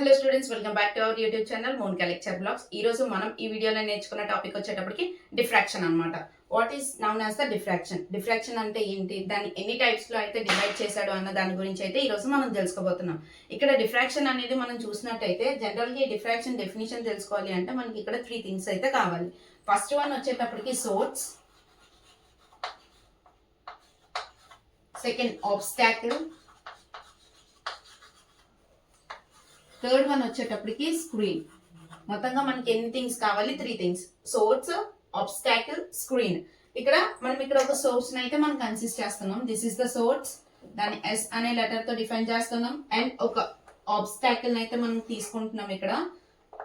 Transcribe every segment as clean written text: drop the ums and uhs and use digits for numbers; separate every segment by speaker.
Speaker 1: Hello students, welcome back to our YouTube channel Monica lecture blogs. ఈ రోజు మనం ఈ వీడియోలో నేర్చుకున్న టాపిక్ వచ్చేటప్పటికి డిఫ్రాక్షన్ అన్నమాట. What is noun as the diffraction. Diffraction అంటే ఏంటి, దాన్ని ఎన్ని టైప్స్ లో అయితే డివైడ్ చేశాడు అన్న దాని గురించి అయితే ఈ రోజు మనం తెలుసుకోబోతున్నాం. ఇక్కడ డిఫ్రాక్షన్ అనేది మనం చూసినట్టయితే జనరల్ గా ఈ డిఫ్రాక్షన్ డెఫినేషన్ తెలుసుకోవాలి అంటే మనకి ఇక్కడ 3 థింగ్స్ అయితే కావాలి. ఫస్ట్ వన్ వచ్చేటప్పటికి సోర్స్, సెకండ్ ఆబ్స్టాకిల్, థర్డ్ వన్ వచ్చేటప్పటికి స్క్రీన్. మొత్తంగా మనకి ఎన్ని థింగ్స్ కావాలి? 3 థింగ్స్. Source, ఆబ్స్టాకిల్, screen. ఇక్కడ ఒక సోర్స్ అయితే మనం కన్సిస్ట్ చేస్తున్నాం. దిస్ ఇస్ ద సోర్స్, దాన్ని ఎస్ అనే లెటర్ తో డిఫైన్ చేస్తున్నాం. అండ్ ఒక ఆబ్స్టాకిల్ అయితే మనం తీసుకుంటున్నాం. ఇక్కడ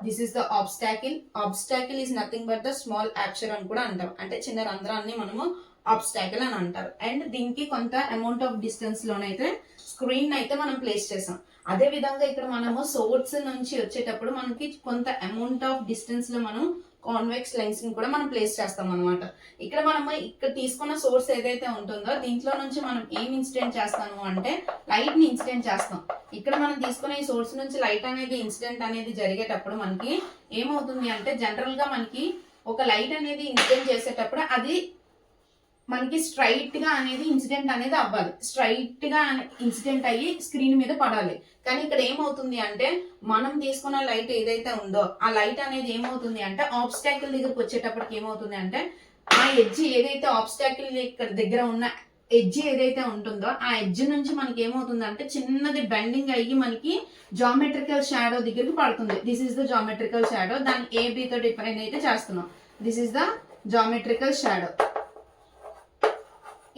Speaker 1: this is the obstacle. Obstacle is nothing but the small aperture అని కూడా అంటాం. అంటే చిన్న రంధ్రాన్ని మనము ఆబ్స్టాకిల్ అని అంటారు. అండ్ దీనికి కొంత అమౌంట్ ఆఫ్ డిస్టెన్స్ లోనైతే స్క్రీన్ అయితే మనం ప్లేస్ చేసాం. అదే విధంగా ఇక్కడ మనము సోర్స్ నుంచి వచ్చేటప్పుడు మనకి కొంత అమౌంట్ ఆఫ్ డిస్టెన్స్ లో మనం కాన్వెక్స్ లెన్స్ ని కూడా మనం ప్లేస్ చేస్తాం అనమాట. ఇక్కడ తీసుకున్న సోర్స్ ఏదైతే ఉంటుందో దీంట్లో నుంచి మనం ఏం ఇన్సిడెంట్ చేస్తాము అంటే లైట్ ని ఇన్సిడెంట్ చేస్తాం. ఇక్కడ మనం తీసుకున్న ఈ సోర్స్ నుంచి లైట్ అనేది ఇన్సిడెంట్ అనేది జరిగేటప్పుడు మనకి ఏమవుతుంది అంటే జనరల్ గా మనకి ఒక లైట్ అనేది ఇన్సిడెంట్ చేసేటప్పుడు అది మనకి స్ట్రైట్ గా అనేది ఇన్సిడెంట్ అనేది అవ్వాలి. స్ట్రైట్ గా ఇన్సిడెంట్ అయ్యి స్క్రీన్ మీద పడాలి. కానీ ఇక్కడ ఏమవుతుంది అంటే మనం తీసుకున్న లైట్ ఏదైతే ఉందో ఆ లైట్ అనేది ఏమవుతుంది అంటే ఆబ్స్టాకిల్ దగ్గరకు వచ్చేటప్పటికి ఏమవుతుంది అంటే ఆ ఎడ్జ్ ఏదైతే ఆబ్స్టాకిల్ ఇక్కడ దగ్గర ఉన్న ఎడ్జ్ ఏదైతే ఉంటుందో ఆ ఎడ్జ్ నుంచి మనకి ఏమవుతుంది అంటే చిన్నది బెండింగ్ అయ్యి మనకి జామెట్రికల్ షాడో దగ్గరికి పడుతుంది. This is the geometrical shadow. దాన్ని AB తో డిఫైన్ అయితే చేస్తున్నాం. This is the geometrical shadow.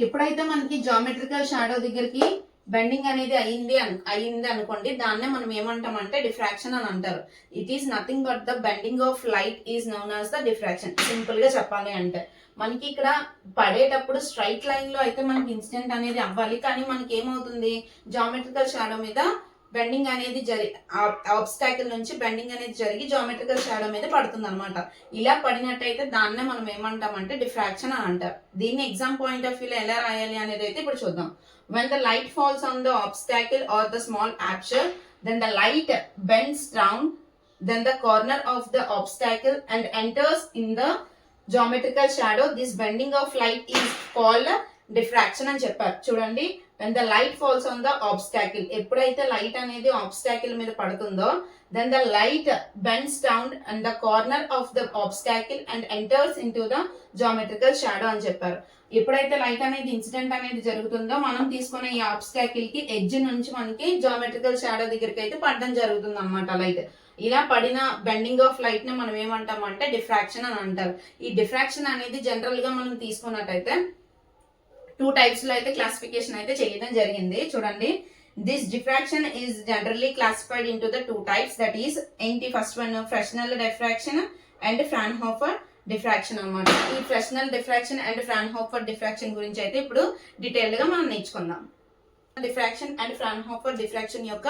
Speaker 1: ఎప్పుడైతే మనకి జామెట్రికల్ షాడో దగ్గరికి బెండింగ్ అనేది అయింది అనుకోండి, దాన్నే మనం ఏమంటామంటే డిఫ్రాక్షన్ అని అంటారు. It is nothing but the bending of light is known as the diffraction. Simple గా చెప్పాలి అంటే మనకి ఇక్కడ పడేటప్పుడు స్ట్రైట్ లైన్ లో అయితే మనకి ఇన్సిడెంట్ అనేది అవ్వాలి. కానీ మనకి ఏమవుతుంది, జామెట్రికల్ షాడో మీద బెండింగ్ అనేది ఆబ్స్టాకిల్ నుంచి బెండింగ్ అనేది జరిగి జామెట్రికల్ షాడో మీద పడుతుంది అనమాట. ఇలా పడినట్టయితే దాన్నే మనం ఏమంటామంటే డిఫ్రాక్షన్ అని అంటారు. దీన్ని ఎగ్జామ్ పాయింట్ ఆఫ్ వ్యూలో ఎలా రాయాలి అనేది అయితే ఇప్పుడు చూద్దాం. When the light falls on the obstacle or the small aperture, then the light bends round then the corner of the obstacle and enters in the geometrical shadow. This bending of light is called diffraction అని చెప్పారు. చూడండి, when the light falls on the obstacle, ఎప్పుడైతే light అనేది ఆబ్స్టాకిల్ మీద పడుతుందో then the light bends down and the corner of the obstacle and enters into the geometrical shadow అని చెప్పారు. ఎప్పుడైతే లైట్ అనేది ఇన్సిడెంట్ అనేది జరుగుతుందో మనం తీసుకున్న ఈ ఆబ్స్టాకిల్ కి ఎడ్జ్ నుంచి మనకి జామెట్రికల్ షాడో దగ్గరికి అయితే పడడం జరుగుతుంది అనమాట లైట్. ఇలా పడిన బెండింగ్ ఆఫ్ లైట్ ని మనం ఏమంటాం అంటే డిఫ్రాక్షన్ అని అంటారు. ఈ డిఫ్రాక్షన్ అనేది జనరల్ గా మనం తీసుకున్నట్టయితే 2 టైప్స్ లో అయితే క్లాసిఫికేషన్ అయితే చేయడం జరిగింది. చూడండి, this diffraction is generally classified into the 2 types. That is ఏంటి, first one Fresnel diffraction and Fraunhofer diffraction అన్నమాట. ఈ Fresnel diffraction and Fraunhofer diffraction గురించి అయితే ఇప్పుడు డీటెయిల్డ్ గా మనం నేర్చుకుందాం. డిఫ్రాక్షన్ అండ్ ఫ్రాన్హోఫర్ డిఫ్రాక్షన్ యొక్క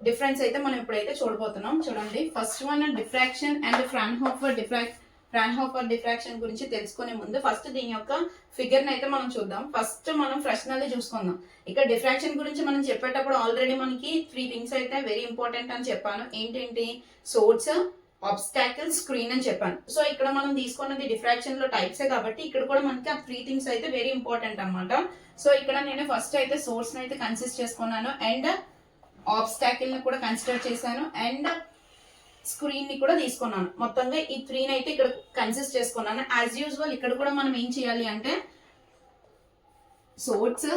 Speaker 1: డిఫరెన్స్ అయితే మనం ఇప్పుడైతే చూడబోతున్నాం. చూడండి, first one diffraction and Fraunhofer diffraction గురించి తెలుసుకునే ముందు ఫస్ట్ దీని యొక్క ఫిగర్ ని అయితే మనం చూద్దాం. ఫస్ట్ మనం ఫ్రెస్నెల్ చూసుకుందాం. ఇక్కడ డిఫ్రాక్షన్ గురించి మనం చెప్పేటప్పుడు ఆల్రెడీ మనకి 3 థింగ్స్ అయితే వెరీ ఇంపార్టెంట్ అని చెప్పాను. ఏంటేంటి, సోర్స్, ఆబ్స్టాకిల్, స్క్రీన్ అని చెప్పాను. సో ఇక్కడ మనం తీసుకున్నది డిఫ్రాక్షన్ లో టైప్సే కాబట్టి ఇక్కడ కూడా మనకి ఆ 3 థింగ్స్ అయితే వెరీ ఇంపార్టెంట్ అనమాట. సో ఇక్కడ నేను ఫస్ట్ అయితే సోర్స్ ని అయితే కన్సిడర్ చేసుకున్నాను అండ్ ఆబ్స్టాకిల్ ని కూడా కన్సిడర్ చేశాను అండ్ స్క్రీన్ ని కూడా తీసుకున్నాను. మొత్తంగా ఈ 3 అయితే ఇక్కడ కన్సిడర్ చేసుకున్నాను. యాజ్ యూజువల్ ఇక్కడ కూడా మనం ఏం చేయాలి అంటే సోర్స్,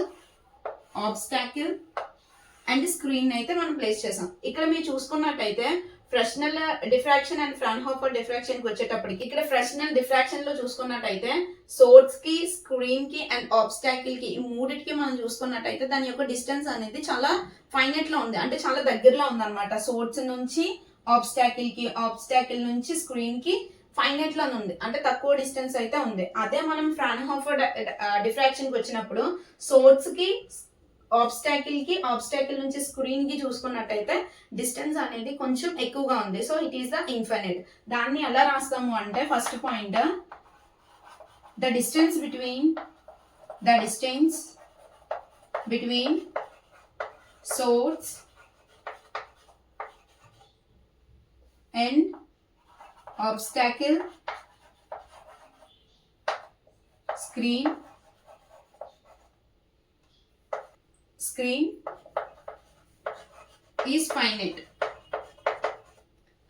Speaker 1: ఆబ్స్టాకిల్ అండ్ స్క్రీన్ అయితే మనం ప్లేస్ చేసాం. ఇక్కడ మీరు చూసుకున్నట్టయితే Fresnel diffraction and Fraunhofer diffraction కి వచ్చేటప్పటికి ఇక్కడ ఫ్రెస్నెల్ డిఫ్రాక్షన్ లో చూసుకున్నట్టయితే సోర్స్ కి, స్క్రీన్ కి అండ్ ఆబ్స్టాకిల్ కి ఈ మూడిటికి మనం చూసుకున్నట్టయితే దాని యొక్క డిస్టెన్స్ అనేది చాలా ఫైనెట్ లో ఉంది, అంటే చాలా దగ్గరలో ఉంది అనమాట. సోర్స్ నుంచి ఆబ్స్టాకిల్ నుంచి స్క్రీన్ కి ఫైనెట్ లో ఉంది, అంటే తక్కువ డిస్టెన్స్ అయితే ఉంది. అదే మనం ఫ్రాన్హోఫర్ డిఫ్రాక్షన్ కి వచ్చినప్పుడు సోర్స్ కి, ఆబ్స్టాకిల్ నుంచి స్క్రీన్ కి చూసుకున్నట్టయితే డిస్టెన్స్ అనేది కొంచెం ఎక్కువగా ఉంది. So it is the infinite. దాన్ని ఎలా రాస్తాము అంటే first point the distance between source and obstacle, screen is finite.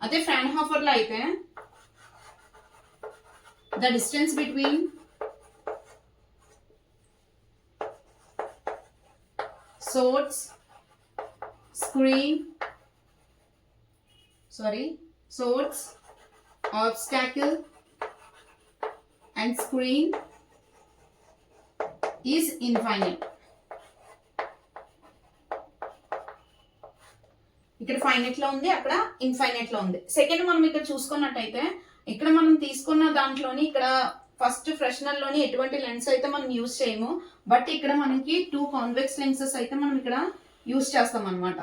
Speaker 1: అదే ఫ్రాన్హాఫర్ లో అయితే the distance between source, obstacle and screen is infinite. ఇక్కడ ఫైనైట్ లో ఉంది, అక్కడ ఇన్ఫైనైట్ లో ఉంది. సెకండ్ మనం ఇక్కడ చూసుకున్నట్టయితే ఇక్కడ మనం తీసుకున్న దాంట్లోని ఇక్కడ ఫస్ట్ ఫ్రెషనర్ లోని ఎటువంటి లెన్స్ అయితే మనం యూజ్ చేయము, బట్ ఇక్కడ మనకి 2 కాన్వెక్స్ లెన్సెస్ అయితే మనం ఇక్కడ యూజ్ చేస్తాం అనమాట.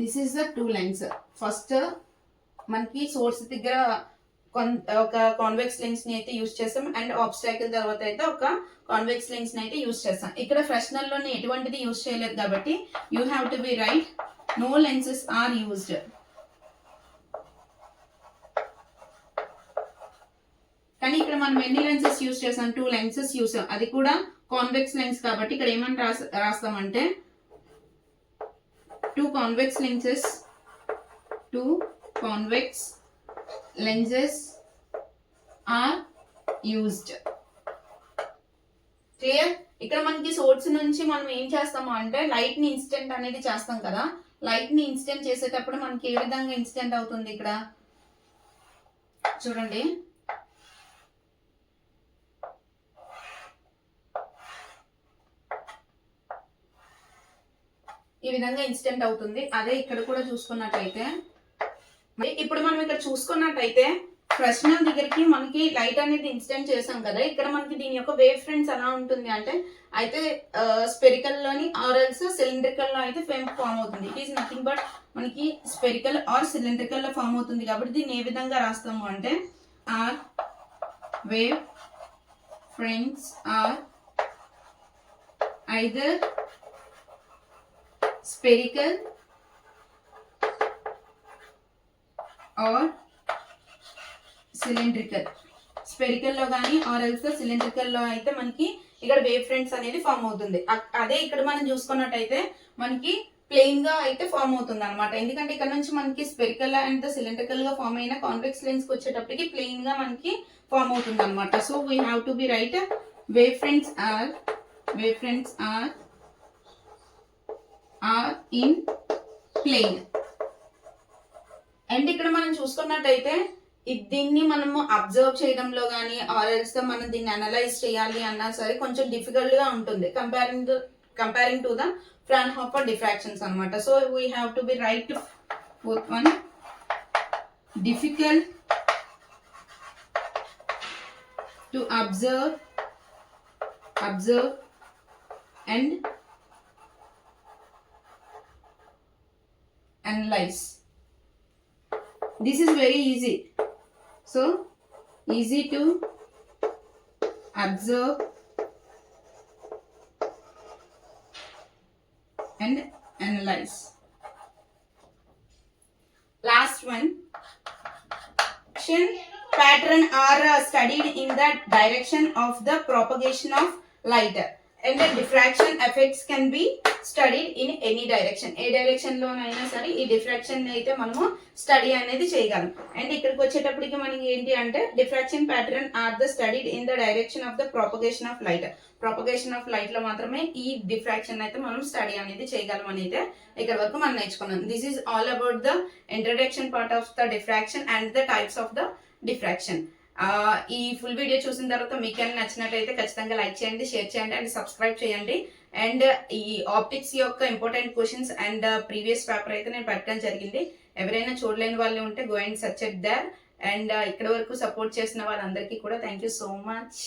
Speaker 1: This is the 2 lens. First మనకి సోర్స్ దగ్గర ఒక కాన్వెక్స్ లెన్స్ ని అయితే యూజ్ చేస్తాం, అండ్ ఆబ్స్టాకిల్ తర్వాత అయితే ఒక కాన్వెక్స్ లెన్స్ ని అయితే యూజ్ చేస్తాం. ఇక్కడ ఫ్రెషనర్ లోని ఎటువంటిది యూజ్ చేయలేదు కాబట్టి you have to be right, no lenses are used. కానీ ఇక్కడ మనం ఎన్ని లెన్సెస్ యూజ్ చేసాం? 2 లెన్సెస్ యూజ్, అది కూడా కాన్వెక్స్ లెన్స్ కాబట్టి ఇక్కడ ఏమని రాస్తామంటే 2 convex lenses are used. Clear? ఇక్కడ మనకి సోర్స్ నుంచి మనం ఏం చేస్తాము అంటే లైట్ ని ఇన్స్టెంట్ అనేది చేస్తాం కదా. లైట్ ని ఇన్స్టెంట్ చేసేటప్పుడు మనకి ఏ విధంగా ఇన్స్టెంట్ అవుతుంది? ఇక్కడ చూడండి, ఈ విధంగా ఇన్స్టెంట్ అవుతుంది. అదే ఇక్కడ కూడా చూసుకున్నట్టయితే, ఇప్పుడు మనం ఇక్కడ చూసుకున్నట్టయితే ఫ్రెషనర్ దగ్గరికి మనకి లైట్ అనేది ఇన్స్టెంట్ చేసాం కదా. ఇక్కడ మనకి దీని యొక్క వేవ్ ఫ్రంట్స్ ఎలా ఉంటుంది అంటే అయితే స్పెరికల్ లోని ఆర్ ఎల్స్ సిలిండ్రికల్ లో అయితే ఫామ్ అవుతుంది. ఇట్ ఈస్ నథింగ్ బట్ మనకి స్పెరికల్ ఆర్ సిలిండ్రికల్ లో ఫామ్ అవుతుంది కాబట్టి దీన్ని ఏ విధంగా రాస్తాము అంటే our wave fronts are either spherical or cylindrical. Spherical లో కానీ ఆర్ ఎల్స్ సిలిండ్రికల్ లో అయితే మనకి ఇక్కడ వేవ్ ఫ్రంట్స్ అనేది ఫామ్ అవుతుంది. అదే ఇక్కడ మనం చూసుకున్నట్టయితే మనకి ప్లెయిన్ గా అయితే ఫామ్ అవుతుంది అనమాట. ఎందుకంటే ఇక్కడ నుంచి మనకి స్పెరికల్ అండ్ సిలిండ్రికల్ గా ఫామ్ అయిన కాన్వెక్స్ లెన్స్ కి వచ్చేటప్పటికి ప్లెయిన్ గా మనకి ఫామ్ అవుతుంది అనమాట. So we have to be write wave fronts are in plane. And ఇక్కడ మనం చూసుకున్నట్టయితే దీన్ని మనము అబ్జర్వ్ చేయడంలో కానీ ఆర్ఎల్స్ మనం దీన్ని అనలైజ్ చేయాలి అన్నా సరే కొంచెం డిఫికల్ట్ గా ఉంటుంది కంపేరింగ్ టు ద ఫ్రాన్హాఫర్ డిఫ్రాక్షన్స్ అన్నమాట. So we have to be right fourth one, difficult to observe and analyse. This is very easy. So easy to observe and analyze. Last one, pattern are studied in the direction of the propagation of light, and the diffraction effects can be studied in any direction. A direction లోనైనా సరే ఈ diffraction అయితే మనము study అనేది చేయగలం. And ఇక్కడికి వచ్చేటప్పటికి మనకి ఏంటి అంటే diffraction pattern are the studied in the direction of the propagation of light. Propagation of light లో మాత్రమే ఈ డిఫ్రాక్షన్ అయితే మనం స్టడీ అనేది చేయగలం అని అయితే ఇక్కడ వరకు మనం నేర్చుకున్నాం. This is all about the introduction part of the diffraction and the types of the diffraction. ఈ ఫుల్ వీడియో చూసిన తర్వాత మీకు ఏమైనా నచ్చినట్లయితే ఖచ్చితంగా లైక్ చేయండి, షేర్ చేయండి అండ్ సబ్స్క్రైబ్ చేయండి. అండ్ ఈ ఆప్టిక్స్ యొక్క important questions and previous paper అయితే నేను పెట్టడం జరిగింది. ఎవరైనా చూడలేని వాళ్ళు ఉంటే go and search it there. And ఇక్కడ వరకు సపోర్ట్ చేసిన వాళ్ళందరికీ కూడా థ్యాంక్ యూ సో మచ్.